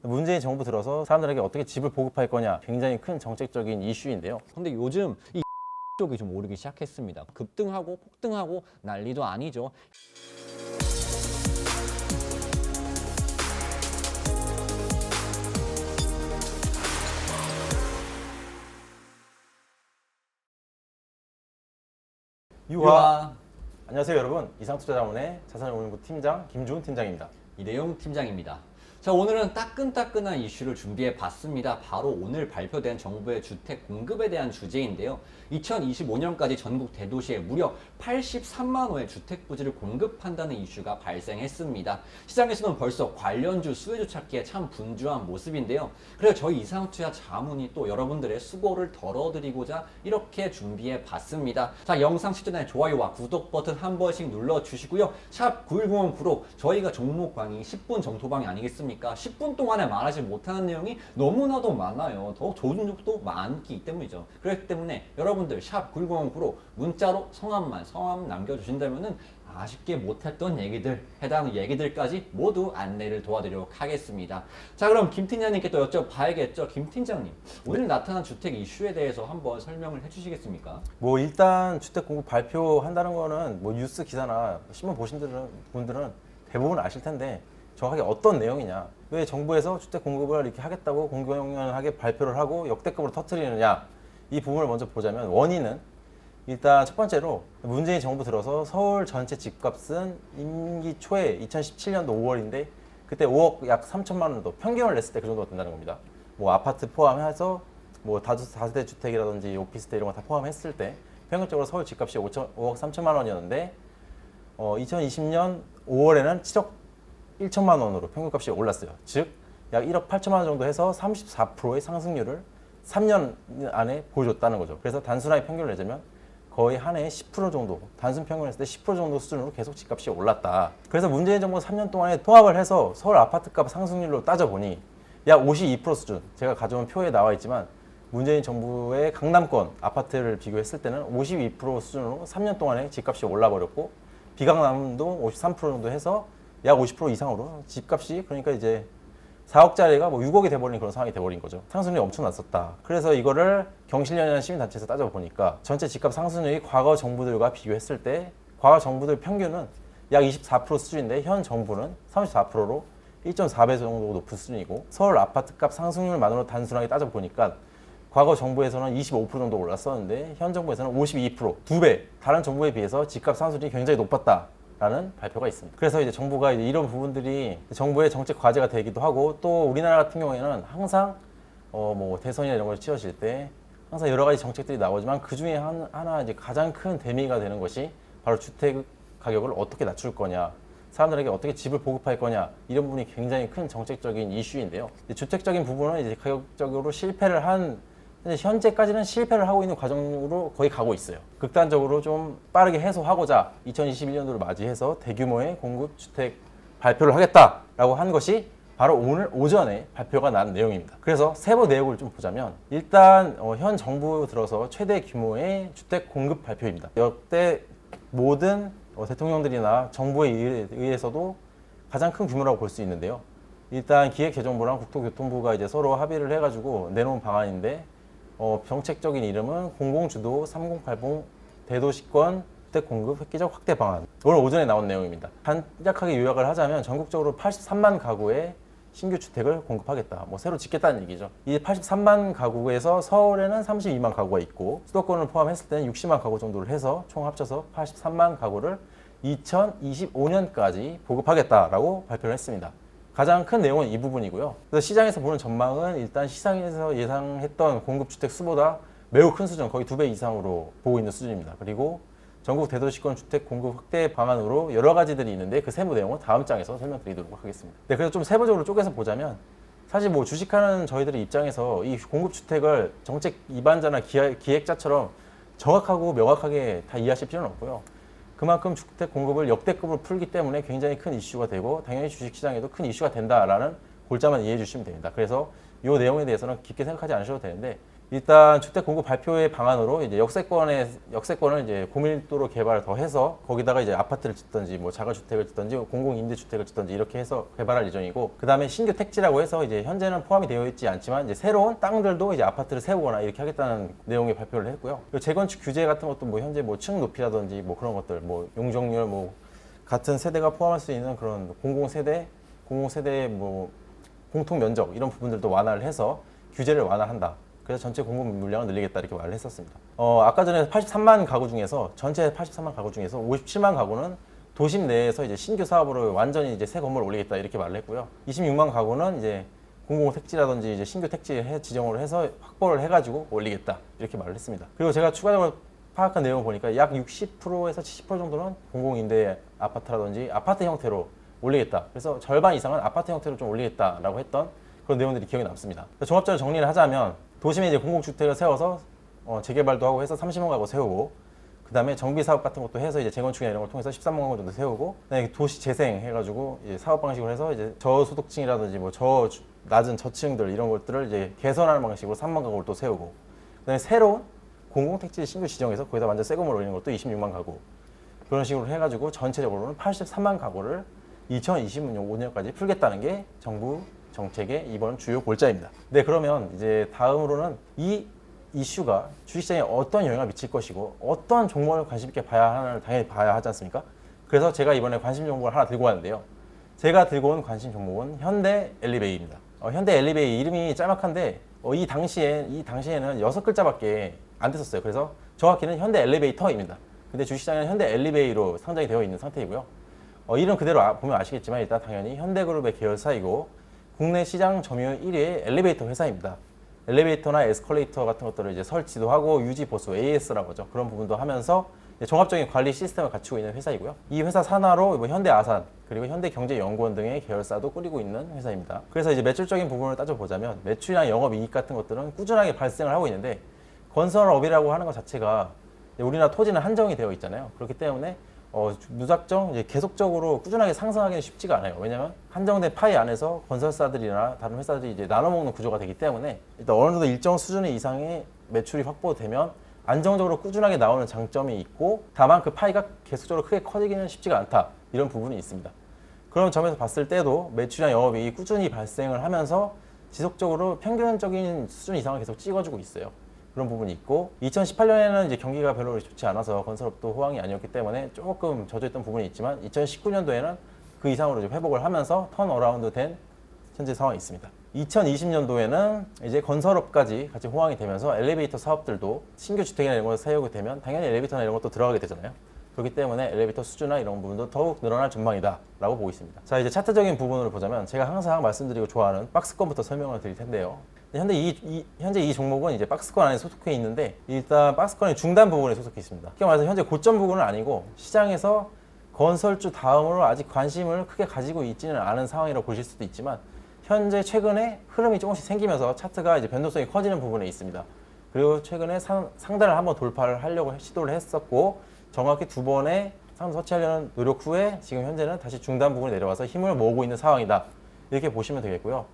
문재인 정부 들어서 사람들에게 어떻게 집을 보급할 거냐 굉장히 큰 정책적인 이슈인데요. 근데 요즘 이 쪽이 좀 오르기 시작했습니다. 급등하고 폭등하고 난리도 아니죠. 유화. 안녕하세요 여러분. 이상투자자문의 자산운용부 팀장 김주훈 팀장입니다. 이대용 팀장입니다. 자, 오늘은 따끈따끈한 이슈를 준비해 봤습니다. 바로 오늘 발표된 정부의 주택 공급에 대한 주제인데요. 2025년까지 전국 대도시에 무려 83만 호의 주택 부지를 공급한다는 이슈가 발생했습니다. 시장에서는 벌써 관련주, 수혜주 찾기에 참 분주한 모습인데요. 그래서 저희 이상투자 자문이 또 여러분들의 수고를 덜어드리고자 이렇게 준비해 봤습니다. 자, 영상 시전에 좋아요와 구독 버튼 한 번씩 눌러주시고요. 샵 9109로 저희가 종목 강의 10분 정도방이 아니겠습니까? 10분 동안에 말하지 못하는 내용이 너무나도 많아요. 더 좋은 적도 많기 때문이죠. 그렇기 때문에 여러분들 샵 9109로 문자로 성함 남겨주신다면은 아쉽게 못했던 얘기들, 해당 얘기들까지 모두 안내를 도와드리도록 하겠습니다. 자, 그럼 김 팀장님께 또 여쭤봐야겠죠. 김 팀장님, 오늘 나타난 주택 이슈에 대해서 한번 설명을 해주시겠습니까? 뭐 일단 주택 공급 발표한다는 거는 뭐 뉴스 기사나 신문 보신 분들은 대부분 아실 텐데 정확하게 어떤 내용이냐, 왜 정부에서 주택 공급을 이렇게 하겠다고 공공연하게 발표를 하고 역대급으로 터뜨리느냐, 이 부분을 먼저 보자면 원인은 일단 첫 번째로 문재인 정부 들어서 서울 전체 집값은 임기 초에 2017년도 5월인데 그때 5억 약 3천만 원도 평균을 냈을 때 그 정도가 된다는 겁니다. 뭐 아파트 포함해서 뭐 다세대 주택이라든지 오피스텔 이런 거 다 포함했을 때 평균적으로 서울 집값이 5억 3천만 원이었는데 2020년 5월에는 7억 1천만 원으로 평균값이 올랐어요. 즉 약 1억 8천만 원 정도 해서 34%의 상승률을 3년 안에 보여줬다는 거죠. 그래서 단순하게 평균을 내자면 거의 한 해에 10% 정도, 단순 평균을 했을 때 10% 정도 수준으로 계속 집값이 올랐다. 그래서 문재인 정부가 3년 동안에 통합을 해서 서울 아파트값 상승률로 따져보니 약 52% 수준, 제가 가져온 표에 나와 있지만 문재인 정부의 강남권 아파트를 비교했을 때는 52% 수준으로 3년 동안에 집값이 올라버렸고 비강남도 53% 정도 해서 약 50% 이상으로 집값이 그러니까 이제 4억짜리가 뭐 6억이 돼버린 그런 상황이 돼버린 거죠. 상승률이 엄청났었다. 그래서 이거를 경실련이라는 시민단체에서 따져보니까 전체 집값 상승률이 과거 정부들과 비교했을 때 과거 정부들 평균은 약 24% 수준인데 현 정부는 34%로 1.4배 정도 높은 수준이고 서울 아파트값 상승률만으로 단순하게 따져보니까 과거 정부에서는 25% 정도 올랐었는데 현 정부에서는 52%, 2배, 다른 정부에 비해서 집값 상승률이 굉장히 높았다. 라는 발표가 있습니다. 그래서 이제 정부가 이제 이런 부분들이 정부의 정책 과제가 되기도 하고 또 우리나라 같은 경우에는 항상 뭐 대선이나 이런 걸 치러질 때 항상 여러 가지 정책들이 나오지만 그 중에 하나 이제 가장 큰 대미가 되는 것이 바로 주택 가격을 어떻게 낮출 거냐, 사람들에게 어떻게 집을 보급할 거냐, 이런 부분이 굉장히 큰 정책적인 이슈인데요. 주택적인 부분은 이제 가격적으로 실패를 한 현재까지는 실패를 하고 있는 과정으로 거의 가고 있어요. 극단적으로 좀 빠르게 해소하고자 2021년도를 맞이해서 대규모의 공급 주택 발표를 하겠다라고 한 것이 바로 오늘 오전에 발표가 난 내용입니다. 그래서 세부 내용을 좀 보자면 일단 현 정부 들어서 최대 규모의 주택 공급 발표입니다. 역대 모든 대통령들이나 정부에 의해서도 가장 큰 규모라고 볼 수 있는데요. 일단 기획재정부랑 국토교통부가 이제 서로 합의를 해가지고 내놓은 방안인데 정책적인 이름은 공공주도 3080 대도시권 주택 공급 획기적 확대 방안. 오늘 오전에 나온 내용입니다. 간략하게 요약을 하자면 전국적으로 83만 가구의 신규 주택을 공급하겠다. 뭐 새로 짓겠다는 얘기죠. 이 83만 가구에서 서울에는 32만 가구가 있고 수도권을 포함했을 때는 60만 가구 정도를 해서 총 합쳐서 83만 가구를 2025년까지 보급하겠다라고 발표를 했습니다. 가장 큰 내용은 이 부분이고요. 그래서 시장에서 보는 전망은 일단 시장에서 예상했던 공급주택 수보다 매우 큰 수준, 거의 2배 이상으로 보고 있는 수준입니다. 그리고 전국 대도시권 주택 공급 확대 방안으로 여러 가지들이 있는데 그 세부 내용은 다음 장에서 설명드리도록 하겠습니다. 네, 그래서 좀 세부적으로 쪼개서 보자면 사실 뭐 주식하는 저희들의 입장에서 이 공급주택을 정책 입안자나 기획자처럼 정확하고 명확하게 다 이해하실 필요는 없고요. 그만큼 주택 공급을 역대급으로 풀기 때문에 굉장히 큰 이슈가 되고 당연히 주식시장에도 큰 이슈가 된다라는 골자만 이해해 주시면 됩니다. 그래서 이 내용에 대해서는 깊게 생각하지 않으셔도 되는데 일단 주택 공급 발표의 방안으로 이제 역세권을 이제 고밀도로 개발을 더 해서 거기다가 이제 아파트를 짓든지 뭐 자가주택을 짓든지 공공임대주택을 짓든지 이렇게 해서 개발할 예정이고, 그 다음에 신규 택지라고 해서 이제 현재는 포함이 되어 있지 않지만 이제 새로운 땅들도 이제 아파트를 세우거나 이렇게 하겠다는 내용의 발표를 했고요. 그리고 재건축 규제 같은 것도 뭐 현재 뭐 층 높이라든지 뭐 그런 것들, 뭐 용적률, 뭐 같은 세대가 포함할 수 있는 그런 공공세대 뭐 공통 면적 이런 부분들도 완화를 해서 규제를 완화한다. 그래서 전체 공급 물량을 늘리겠다 이렇게 말을 했었습니다. 아까 전에 83만 가구 중에서 전체 83만 가구 중에서 57만 가구는 도심 내에서 이제 신규 사업으로 완전히 이제 새 건물을 올리겠다 이렇게 말을 했고요. 26만 가구는 이제 공공 택지라든지 이제 신규 택지 지정으로 해서 확보를 해가지고 올리겠다 이렇게 말을 했습니다. 그리고 제가 추가적으로 파악한 내용을 보니까 약 60%에서 70% 정도는 공공임대 아파트라든지 아파트 형태로 올리겠다. 그래서 절반 이상은 아파트 형태로 좀 올리겠다라고 했던 그런 내용들이 기억에 남습니다. 종합적으로 정리를 하자면 도심에 이제 공공주택을 세워서 재개발도 하고 해서 30만 가구 세우고, 그 다음에 정비 사업 같은 것도 해서 이제 재건축이나 이런 걸 통해서 13만 가구 정도 세우고, 그다음에 도시 재생 해가지고 이제 사업 방식으로 해서 이제 저소득층이라든지 뭐 낮은 저층들 이런 것들을 이제 개선하는 방식으로 3만 가구를 또 세우고, 그다음에 새로운 공공택지 신규 지정해서 거기다 완전 새 건물 올리는 것도 26만 가구, 그런 식으로 해가지고 전체적으로는 83만 가구를 2025년까지 풀겠다는 게 정부 정책의 이번 주요 골자입니다. 네, 그러면 이제 다음으로는 이 이슈가 주식시장에 어떤 영향을 미칠 것이고 어떤 종목을 관심 있게 봐야 하는를 당연히 봐야 하지 않습니까? 그래서 제가 이번에 관심 종목을 하나 들고 왔는데요. 제가 들고 온 관심 종목은 현대 엘리베이입니다. 현대 엘리베이 이름이 짤막한데 이 당시에는 6글자밖에 안 됐었어요. 그래서 정확히는 현대 엘리베이터입니다. 근데 주식시장에는 현대 엘리베이로 상장이 되어 있는 상태이고요. 이름 그대로 보면 아시겠지만 일단 당연히 현대그룹의 계열사이고 국내 시장 점유율 1위의 엘리베이터 회사입니다. 엘리베이터나 에스컬레이터 같은 것들을 이제 설치도 하고 유지 보수 AS라고 하죠. 그런 부분도 하면서 종합적인 관리 시스템을 갖추고 있는 회사이고요. 이 회사 산하로 뭐 현대아산 그리고 현대경제연구원 등의 계열사도 꾸리고 있는 회사입니다. 그래서 이제 매출적인 부분을 따져보자면 매출이나 영업이익 같은 것들은 꾸준하게 발생을 하고 있는데, 건설업이라고 하는 것 자체가 우리나라 토지는 한정이 되어 있잖아요. 그렇기 때문에 무작정 이제 계속적으로 꾸준하게 상승하기는 쉽지가 않아요. 왜냐하면 한정된 파이 안에서 건설사들이나 다른 회사들이 이제 나눠먹는 구조가 되기 때문에 일단 어느 정도 일정 수준 이상의 매출이 확보되면 안정적으로 꾸준하게 나오는 장점이 있고, 다만 그 파이가 계속적으로 크게 커지기는 쉽지가 않다, 이런 부분이 있습니다. 그런 점에서 봤을 때도 매출이나 영업이익이 꾸준히 발생을 하면서 지속적으로 평균적인 수준 이상을 계속 찍어주고 있어요. 그런 부분이 있고, 2018년에는 이제 경기가 별로 좋지 않아서 건설업도 호황이 아니었기 때문에 조금 젖어있던 부분이 있지만 2019년도에는 그 이상으로 좀 회복을 하면서 턴어라운드 된 현재 상황이 있습니다. 2020년도에는 이제 건설업까지 같이 호황이 되면서 엘리베이터 사업들도 신규 주택이나 이런 걸 사용이 되면 당연히 엘리베이터나 이런 것도 들어가게 되잖아요. 그렇기 때문에 엘리베이터 수주나 이런 부분도 더욱 늘어날 전망이다 라고 보고 있습니다. 자, 이제 차트적인 부분으로 보자면 제가 항상 말씀드리고 좋아하는 박스권부터 설명을 드릴 텐데요. 현재 이 종목은 이제 박스권 안에 소속해 있는데, 일단 박스권의 중단 부분에 소속해 있습니다. 쉽게 말해서 현재 고점 부분은 아니고 시장에서 건설주 다음으로 아직 관심을 크게 가지고 있지는 않은 상황이라고 보실 수도 있지만, 현재 최근에 흐름이 조금씩 생기면서 차트가 이제 변동성이 커지는 부분에 있습니다. 그리고 최근에 상단을 한번 돌파를 하려고 시도를 했었고, 정확히 2번의 상단 터치하려는 노력 후에 지금 현재는 다시 중단 부분에 내려와서 힘을 모으고 있는 상황이다, 이렇게 보시면 되겠고요.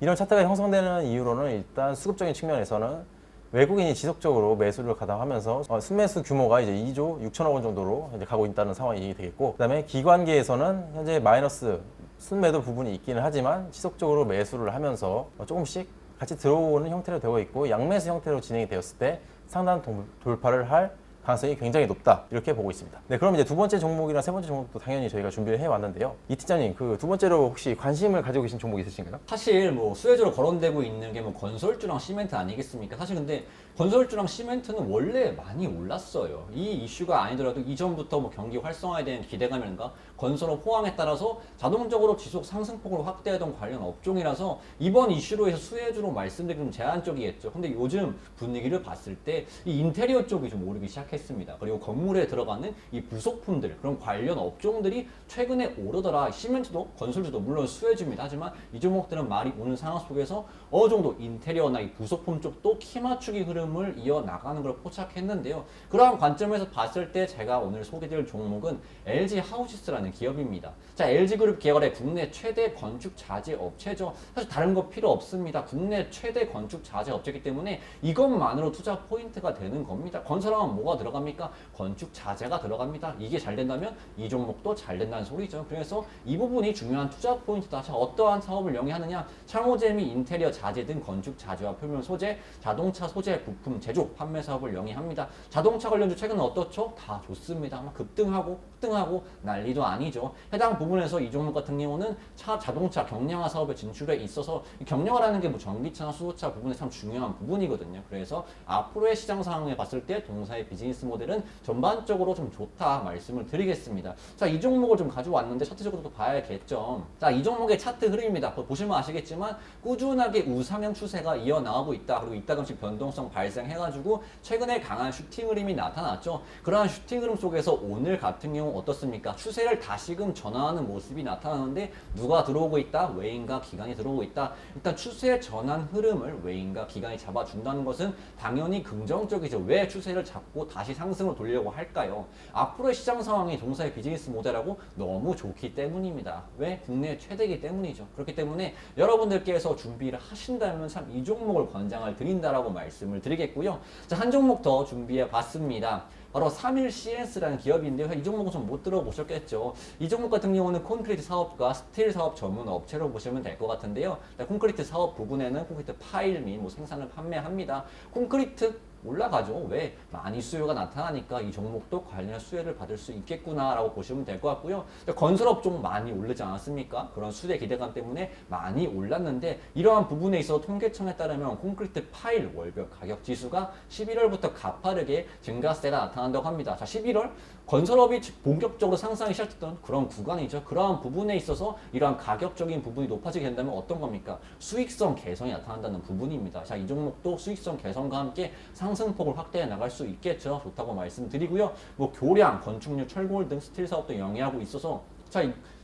이런 차트가 형성되는 이유로는 일단 수급적인 측면에서는 외국인이 지속적으로 매수를 가담하면서 순매수 규모가 이제 2조 6천억 원 정도로 이제 가고 있다는 상황이 되겠고, 그다음에 기관계에서는 현재 마이너스 순매도 부분이 있기는 하지만 지속적으로 매수를 하면서 조금씩 같이 들어오는 형태로 되어 있고, 양매수 형태로 진행이 되었을 때 상단 돌파를 할 가능성이 굉장히 높다, 이렇게 보고 있습니다. 네, 그럼 이제 두 번째 종목이나 세 번째 종목도 당연히 저희가 준비를 해왔는데요. 이 팀장님, 그 두 번째로 혹시 관심을 가지고 계신 종목 있으신가요? 사실 뭐 수혜주로 거론되고 있는 게 뭐 건설주랑 시멘트 아니겠습니까? 사실 근데 건설주랑 시멘트는 원래 많이 올랐어요. 이 이슈가 아니더라도 이전부터 뭐 경기 활성화에 대한 기대감이란가 건설업 호황에 따라서 자동적으로 지속 상승폭으로 확대하던 관련 업종이라서 이번 이슈로 해서 수혜주로 말씀드리면 제한적이겠죠. 근데 요즘 분위기를 봤을 때 이 인테리어 쪽이 좀 오르기 시작했어요. 시작했습니다. 그리고 건물에 들어가는 이 부속품들, 그런 관련 업종들이 최근에 오르더라. 시멘트도 건설주도 물론 수혜주입니다. 하지만 이 종목들은 말이 오는 상황 속에서 어느 정도 인테리어나 이 부속품 쪽도 키 맞추기 흐름을 이어나가는 걸 포착했는데요. 그러한 관점에서 봤을 때 제가 오늘 소개드릴 종목은 LG 하우시스라는 기업입니다. 자, LG그룹 계열의 국내 최대 건축 자재 업체죠. 사실 다른 거 필요 없습니다. 국내 최대 건축 자재 업체이기 때문에 이것만으로 투자 포인트가 되는 겁니다. 건설하면 뭐가 들어갑니까? 건축 자재가 들어갑니다. 이게 잘 된다면 이 종목도 잘 된다는 소리죠. 그래서 이 부분이 중요한 투자 포인트다. 자, 어떠한 사업을 영위하느냐? 창호제 및 인테리어 자재 등 건축 자재와 표면 소재, 자동차 소재 부품 제조 판매 사업을 영위합니다. 자동차 관련주 최근에 어떻죠? 다 좋습니다. 아마 급등하고 폭등하고 난리도 아니죠. 해당 부분에서 이 종목 같은 경우는 자동차 경량화 사업에 진출해 있어서 이 경량화라는 게 뭐 전기차나 수소차 부분에 참 중요한 부분이거든요. 그래서 앞으로의 시장 상황에 봤을 때 동사의 비즈니스 모델은 전반적으로 좀 좋다 말씀을 드리겠습니다. 자, 이 종목을 좀 가져왔는데 차트적으로도 봐야겠죠. 자, 이 종목의 차트 흐름입니다. 보시면 아시겠지만 꾸준하게 우상향 추세가 이어나가고 있다. 그리고 이따금씩 변동성 발생해가지고 최근에 강한 슈팅 흐름이 나타났죠. 그러한 슈팅 흐름 속에서 오늘 같은 경우 어떻습니까? 추세를 다시금 전환하는 모습이 나타나는데 누가 들어오고 있다? 외인과 기관이 들어오고 있다. 일단 추세 전환 흐름을 외인과 기관이 잡아준다는 것은 당연히 긍정적이죠. 왜 추세를 잡고 다시 상승을 돌리려고 할까요? 앞으로의 시장 상황이 동사의 비즈니스 모델하고 너무 좋기 때문입니다. 왜? 국내 최대이기 때문이죠. 그렇기 때문에 여러분들께서 준비를 하신다면 참 이 종목을 권장을 드린다라고 말씀을 드리겠고요. 자, 한 종목 더 준비해 봤습니다. 바로 31CNS라는 기업인데요. 이 종목은 좀 못 들어보셨겠죠. 이 종목 같은 경우는 콘크리트 사업과 스틸 사업 전문 업체로 보시면 될 것 같은데요. 콘크리트 사업 부분에는 콘크리트 파일 및 뭐 생산을 판매합니다. 콘크리트 올라가죠. 왜? 많이 수요가 나타나니까 이 종목도 관련 수혜를 받을 수 있겠구나라고 보시면 될 것 같고요. 건설업종 많이 오르지 않았습니까? 그런 수혜 기대감 때문에 많이 올랐는데 이러한 부분에 있어 통계청에 따르면 콘크리트 파일 월별 가격 지수가 11월부터 가파르게 증가세가 나타난다고 합니다. 자, 11월 건설업이 본격적으로 상승이 시작됐던 그런 구간이죠. 그러한 부분에 있어서 이러한 가격적인 부분이 높아지게 된다면 어떤 겁니까? 수익성 개선이 나타난다는 부분입니다. 자, 이 종목도 수익성 개선과 함께 상승폭을 확대해 나갈 수 있겠죠. 좋다고 말씀드리고요. 뭐 교량, 건축류, 철골 등 스틸 사업도 영위하고 있어서 자,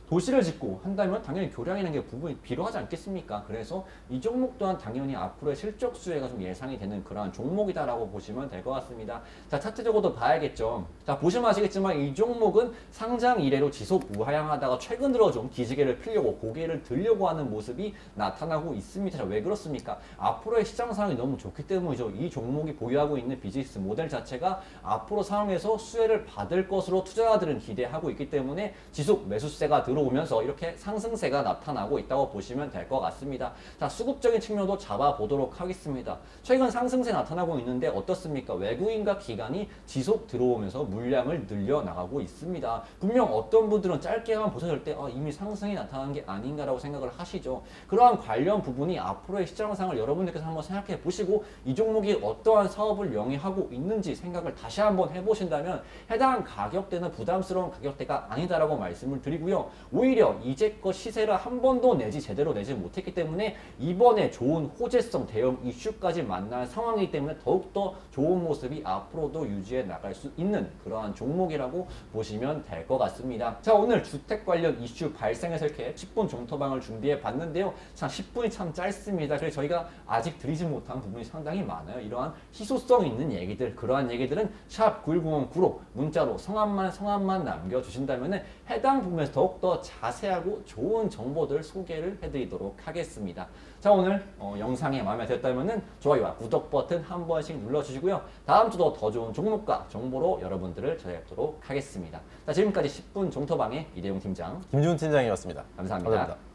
도시를 짓고 한다면 당연히 교량이라는 게 부분이 필요하지 않겠습니까? 그래서 이 종목 또한 당연히 앞으로의 실적 수혜가 좀 예상이 되는 그러한 종목이다라고 보시면 될 것 같습니다. 자, 차트적으로도 봐야겠죠. 자, 보시면 아시겠지만 이 종목은 상장 이래로 지속 우하향하다가 최근 들어 좀 기지개를 피려고 고개를 들려고 하는 모습이 나타나고 있습니다. 자, 왜 그렇습니까? 앞으로의 시장 상황이 너무 좋기 때문이죠. 이 종목이 보유하고 있는 비즈니스 모델 자체가 앞으로 상황에서 수혜를 받을 것으로 투자자들은 기대하고 있기 때문에 지속 매수세가 들어오면서 이렇게 상승세가 나타나고 있다고 보시면 될 것 같습니다. 자, 수급적인 측면도 잡아보도록 하겠습니다. 최근 상승세 나타나고 있는데 어떻습니까? 외국인과 기관이 지속 들어오면서 물량을 늘려나가고 있습니다. 분명 어떤 분들은 짧게만 보셨을 때 이미 상승이 나타난 게 아닌가라고 생각을 하시죠. 그러한 관련 부분이 앞으로의 시장 상황을 여러분들께서 한번 생각해 보시고 이 종목이 어떠한 사업을 영위하고 있는지 생각을 다시 한번 해보신다면 해당 가격대는 부담스러운 가격대가 아니다라고 말씀을 드리고요. 오히려 이제껏 시세를 한 번도 제대로 내지 못했기 때문에 이번에 좋은 호재성 대형 이슈까지 만난 상황이기 때문에 더욱더 좋은 모습이 앞으로도 유지해 나갈 수 있는 그러한 종목이라고 보시면 될 것 같습니다. 자, 오늘 주택 관련 이슈 발생해서 이렇게 10분 종토방을 준비해 봤는데요. 참 10분이 참 짧습니다. 그래서 저희가 아직 드리지 못한 부분이 상당히 많아요. 이러한 희소성 있는 얘기들, 그러한 얘기들은 샵 9109로 문자로 성함만 남겨주신다면 해당 부분에서 더욱더 자세하고 좋은 정보들 소개를 해드리도록 하겠습니다. 자, 오늘 영상이 마음에 들었다면 좋아요와 구독 버튼 한 번씩 눌러주시고요. 다음 주도 더 좋은 종목과 정보로 여러분들을 찾아뵙도록 하겠습니다. 자, 지금까지 10분 종토방의 이대용 팀장, 김준 팀장이었습니다. 감사합니다. 감사합니다.